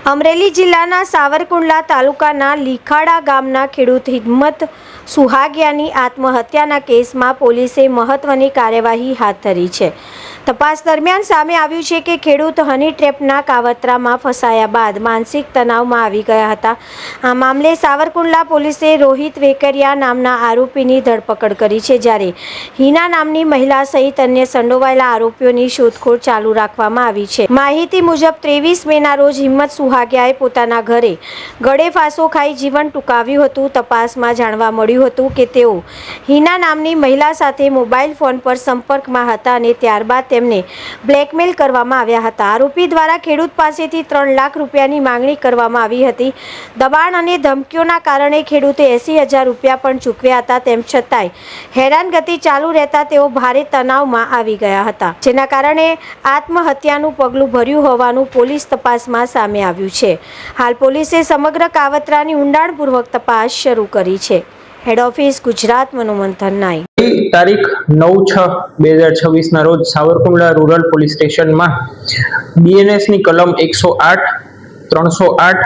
અમરેલી જિલ્લાના સાવરકુંડલા તાલુકાના લીખાડા ગામના ખેડૂત હિંમત સુહાગિયાની આત્મહત્યાના કેસમાં પોલીસે મહત્વની કાર્યવાહી હાથ ધરી છે। તપાસ દરમિયાન સામે આવ્યું છે કે ખેડૂત હની ટ્રેપના કાવતરામાં ફસાયા બાદ માનસિક તણાવમાં આવી ગયા હતા। આ મામલે સાવરકુંડલા પોલીસે રોહિત વેકરિયા નામના આરોપીની ધરપકડ કરી છે, જ્યારે હિના નામની મહિલા સહિત અન્ય સંડોવાયેલા આરોપીઓની શોધખોળ ચાલુ રાખવામાં આવી છે। માહિતી મુજબ 23 મેના રોજ હિંમત સુહાગિયાએ પોતાના ઘરે ગળે ફાંસો ખાઈ જીવન ટૂંકાવ્યું હતું। તપાસમાં જાણવા મળ્યું હતું કે તેઓ હિના નામની મહિલા સાથે મોબાઈલ ફોન પર સંપર્કમાં હતા અને ત્યારબાદ તેમને બ્લેકમેલ કરવામાં આવ્યા હતા। આરોપી દ્વારા ખેડૂત પાસેથી 3 લાખ રૂપિયાની માંગણી કરવામાં આવી હતી। દબાણ અને ધમકીઓના કારણે ખેડૂતે 80,000 રૂપિયા પણ ચૂકવ્યા હતા। તેમ છતાંય હેરાનગતિ ચાલુ રહેતા તેઓ ભારે તણાવમાં આવી ગયા હતા, જેના કારણે આત્મહત્યાનું પગલું ભર્યું હોવાનું પોલીસ તપાસમાં સામે આવ્યું છે। હાલ પોલીસે સમગ્ર કાવતરાની ઊંડાણપૂર્વક તપાસ શરૂ કરી છે। હેડ ઓફિસ ગુજરાત મનોમંથન નાઈ તારીખ 9/6/2026 ના રોજ સાવરકુંડલા રૂરલ પોલીસ સ્ટેશનમાં બીએનએસ ની કલમ 108, 308,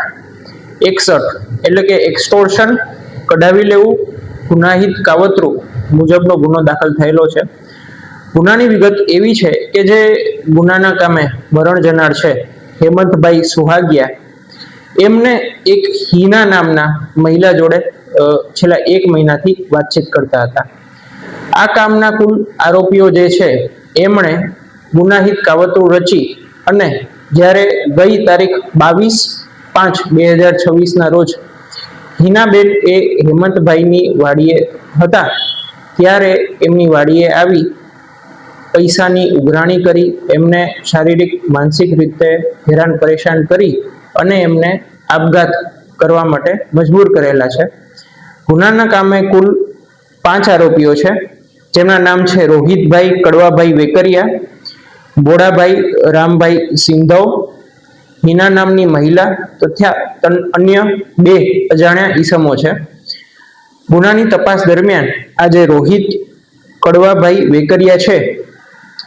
61 એટલે કે એક્સટોર્શન, કઢાવી લેવું, ગુનાહિત કાવતરું મુજબનો ગુનો દાખલ થયેલો છે। ગુનાની વિગત એવી છે કે જે ગુનાના કામે મરણ જનાર છે હેમંતભાઈ સુહાગિયા, એમને એક હિના નામના મહિલા જોડે છેલ્લા 1 મહિનાથી વાતચીત કરતા હતા। આ કામના કુલ આરોપીઓ જે છે એમણે ગુનાહિત કાવતરું રચી અને જ્યારે ગઈ તારીખ 22/5/2026 ના રોજ હિનાબેન એ હેમંતભાઈની વાડીએ હતા, ત્યારે એમની વાડીએ આવી પૈસાની ઉઘરાણી કરી, એમને શારીરિક માનસિક રીતે હેરાન પરેશાન કરી અને એમને આપઘાત કરવા માટે મજબૂર કરેલા છે। ગુનાના કામે કુલ 5 આરોપીઓ છે, જેમના નામ છે રોહિતભાઈ કડવાભાઈ વેકરિયા, બોડાભાઈ રામભાઈ સિંધવ, હિના નામની મહિલા તથા અન્ય 2 અજાણ્યા ઈસમો છે। ગુનાની તપાસ દરમિયાન આ જે રોહિત કડવાભાઈ વેકરિયા છે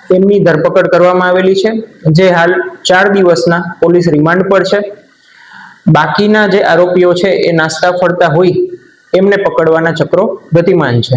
તેમની ધરપકડ કરવામાં આવેલી છે, જે હાલ 4 દિવસના પોલીસ રિમાન્ડ પર છે। બાકીના જે આરોપીઓ છે એ નાસ્તા ફરતા હોય એમને પકડવાના ચક્રો ગતિમાન છે।